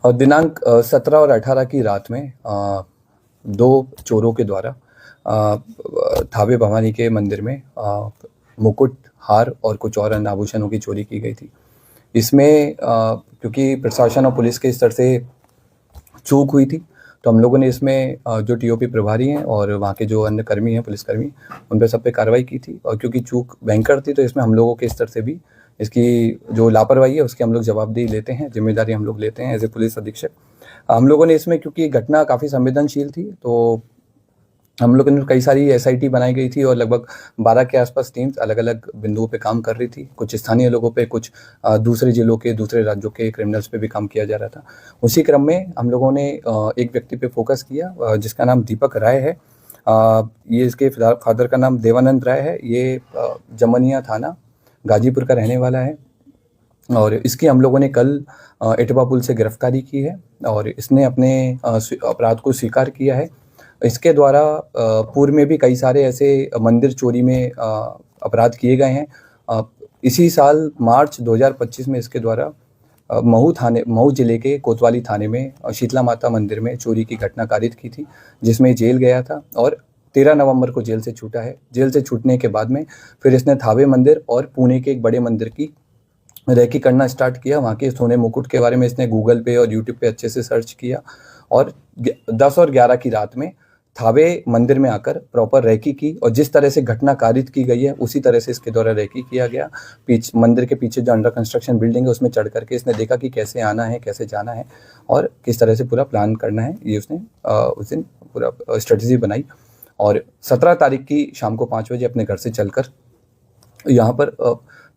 और दिनांक 17 और 18 की रात में दो चोरों के द्वारा थावे भवानी के मंदिर में मुकुट, हार और कुछ और अन्य आभूषणों की चोरी की गई थी। इसमें क्योंकि प्रशासन और पुलिस के स्तर से चूक हुई थी, तो हम लोगों ने इसमें जो टीओपी प्रभारी हैं और वहाँ के जो अन्य कर्मी हैं, पुलिसकर्मी, उन पे सब पे कार्रवाई की थी। और क्योंकि चूक भयंकर थी, तो इसमें हम लोगों के स्तर से भी इसकी जो लापरवाही है उसकी हम लोग जवाबदेही लेते हैं, जिम्मेदारी हम लोग लेते हैं एज ए पुलिस अधीक्षक। हम लोगों ने इसमें, क्योंकि घटना काफ़ी संवेदनशील थी, तो हम लोगों ने कई सारी एसआईटी बनाई गई थी और लगभग 12 के आसपास टीम्स अलग अलग बिंदुओं पे काम कर रही थी। कुछ स्थानीय लोगों पे, कुछ दूसरे जिलों के, दूसरे राज्यों के क्रिमिनल्स पे भी काम किया जा रहा था। उसी क्रम में हम लोगों ने एक व्यक्ति पे फोकस किया जिसका नाम दीपक राय है। ये इसके फादर का नाम देवानंद राय है। ये जमनिया थाना गाजीपुर का रहने वाला है और इसकी हम लोगों ने कल इटवा पुल से गिरफ्तारी की है और इसने अपने अपराध को स्वीकार किया है। इसके द्वारा पूर्व में भी कई सारे ऐसे मंदिर चोरी में अपराध किए गए हैं। इसी साल मार्च 2025 में इसके द्वारा महू जिले के कोतवाली थाने में शीतला माता मंदिर में चोरी की घटना कारित की थी, जिसमें जेल गया था और 13 नवंबर को जेल से छूटा है। जेल से छूटने के बाद में फिर इसने थावे मंदिर और पुणे के एक बड़े मंदिर की रेकी करना स्टार्ट किया। वहाँ के सोने मुकुट के बारे में इसने गूगल पे और यूट्यूब पे अच्छे से सर्च किया और 10 और 11 की रात में थावे मंदिर में आकर प्रॉपर रेकी की और जिस तरह से घटना कारित की गई है उसी तरह से इसके द्वारा रेकी किया गया। मंदिर के पीछे जो अंडर कंस्ट्रक्शन बिल्डिंग है उसमें चढ़ करके इसने देखा कि कैसे आना है, कैसे जाना है और किस तरह से पूरा प्लान करना है। ये उसने उस दिन पूरा स्ट्रेटजी बनाई और 17 तारीख की शाम को 5 बजे अपने घर से चलकर यहाँ पर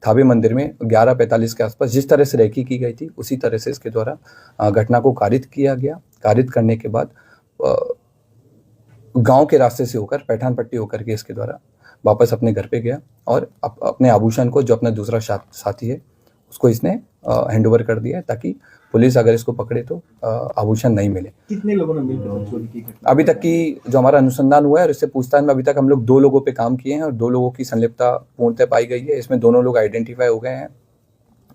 थावे मंदिर में 11:45 के आसपास जिस तरह से रेकी की गई थी उसी तरह से इसके द्वारा घटना को कारित किया गया। कारित करने के बाद गांव के रास्ते से होकर पैठान पट्टी होकर के इसके द्वारा वापस अपने घर पे गया और अपने आभूषण को, जो अपना दूसरा साथी है, उसको इसने हैंडओवर कर दिया ताकि पुलिस अगर इसको पकड़े तो आभूषण नहीं मिले। कितने लोगों ने मिलकर चोरी की घटना? अभी तक की जो हमारा अनुसंधान हुआ है और इससे पूछताछ में अभी तक हम लोग 2 लोगों पे काम किए हैं और 2 लोगों की संलिप्तता पूर्णतः पाई गई है। इसमें दोनों लोग आइडेंटिफाई हो गए हैं।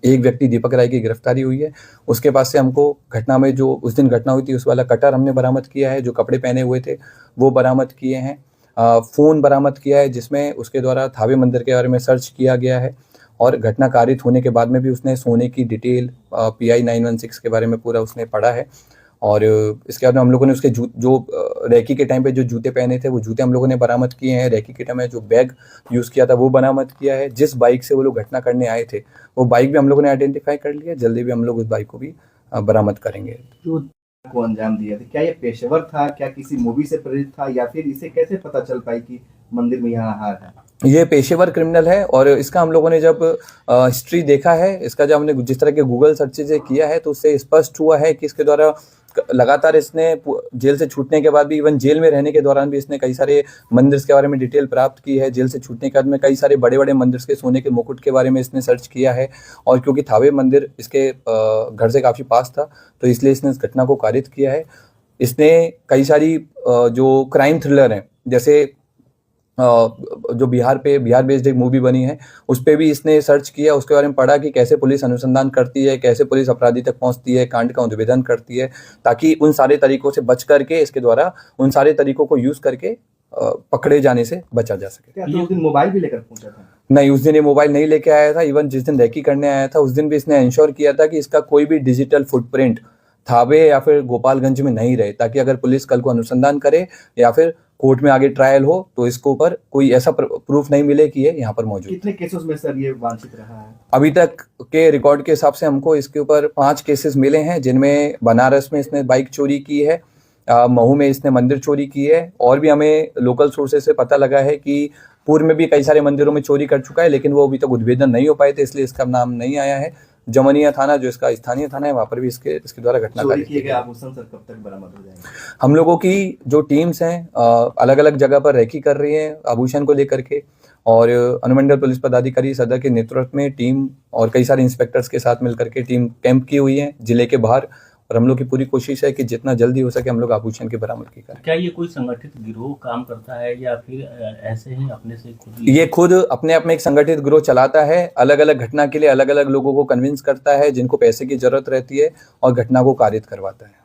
एक व्यक्ति दीपक राय की गिरफ्तारी हुई है। उसके पास से हमको घटना में जो उस दिन घटना हुई थी उस वाला कटर हमने बरामद किया है, जो कपड़े पहने हुए थे वो बरामद किए हैं। फ़ोन बरामद किया है जिसमें उसके द्वारा थावे मंदिर के बारे में सर्च किया गया है और घटना कारित होने के बाद में भी उसने सोने की डिटेल PI 916 के बारे में पूरा उसने पढ़ा है। और इसके बाद में हम लोगों ने उसके जो रेकी के टाइम पे जो जूते पहने थे वो जूते हम लोगों ने बरामद किए हैं। रेकी के टाइम में जो बैग यूज़ किया था वो बरामद किया है। जिस बाइक से वो लोग घटना करने आए थे वो बाइक भी हम लोगों ने आइडेंटिफाई कर लिया। जल्दी भी हम लोग उस बाइक को भी बरामद करेंगे। जो को अंजाम दिया था, क्या ये पेशेवर था, क्या किसी मूवी से प्रेरित था, या फिर इसे कैसे पता चल पाई कि मंदिर में यहाँ हार है? ये पेशेवर क्रिमिनल है और इसका हम लोगों ने जब हिस्ट्री देखा है, इसका जब हमने जिस तरह के गूगल सर्चेज किया है तो उससे स्पष्ट हुआ है कि इसके द्वारा लगातार इसने जेल से छूटने के बाद भी, इवन जेल में रहने के दौरान भी इसने कई सारे मंदिर के बारे में डिटेल प्राप्त की है। जेल से छूटने के बाद में कई सारे बड़े बड़े मंदिर के सोने के मुकुट के बारे में इसने सर्च किया है और क्योंकि थावे मंदिर इसके घर से काफ़ी पास था तो इसलिए इसने इस घटना को कारित किया है। इसने कई सारी जो क्राइम थ्रिलर हैं, जैसे जो बिहार बेस्ड एक मूवी बनी है उस पर भी इसने सर्च किया, उसके बारे में पढ़ा कि कैसे पुलिस अनुसंधान करती है, कैसे पुलिस अपराधी तक पहुंचती है, कांड का उद्भेदन करती है, ताकि उन सारे तरीकों से बच करके इसके द्वारा उन सारे तरीकों को यूज करके पकड़े जाने से बचा जा सके। क्या उस दिन मोबाइल भी लेकर पहुंचा था? नहीं, उस दिन ये मोबाइल नहीं लेके आया था। इवन जिस दिन रेकी करने आया था उस दिन भी इसने इंश्योर किया था कि इसका कोई भी डिजिटल फुटप्रिंट थावे या फिर गोपालगंज में नहीं रहे, ताकि अगर पुलिस कल को अनुसंधान करे या फिर कोर्ट में आगे ट्रायल हो तो इसके ऊपर कोई ऐसा प्रूफ नहीं मिले कि ये यहाँ पर मौजूद। कितने केसेस में सर ये वांछित रहा है? अभी तक के रिकॉर्ड के हिसाब से हमको इसके ऊपर 5 केसेस मिले हैं, जिनमें बनारस में इसने बाइक चोरी की है, महू में इसने मंदिर चोरी की है और भी हमें लोकल सोर्सेज से पता लगा है कि पूर्व में भी कई सारे मंदिरों में चोरी कर चुका है, लेकिन वो अभी तक उद्भेदन नहीं हो पाए थे, इसलिए इसका नाम नहीं आया है। जमनिया थाना जो इसका स्थानीय थाना है वहाँ पर भी इसके द्वारा घटना चोरी किए गए आभूषण सर कब तक बरामद हो जाएंगे? हम लोगों की जो टीम्स हैं अलग अलग जगह पर रेकी कर रही हैं आभूषण को लेकर के और अनुमंडल पुलिस पदाधिकारी सदर के नेतृत्व में टीम और कई सारे इंस्पेक्टर्स के साथ मिलकर के टीम कैंप की हुई है जिले के बाहर और हम लोग की पूरी कोशिश है कि जितना जल्दी हो सके हम लोग आभूषण की बरामदगी करें। क्या ये कोई संगठित गिरोह काम करता है या फिर ऐसे ही अपने से खुद ही? ये खुद अपने आप में एक संगठित गिरोह चलाता है, अलग अलग घटना के लिए अलग अलग लोगों को कन्विंस करता है जिनको पैसे की जरूरत रहती है और घटना को कारित करवाता है।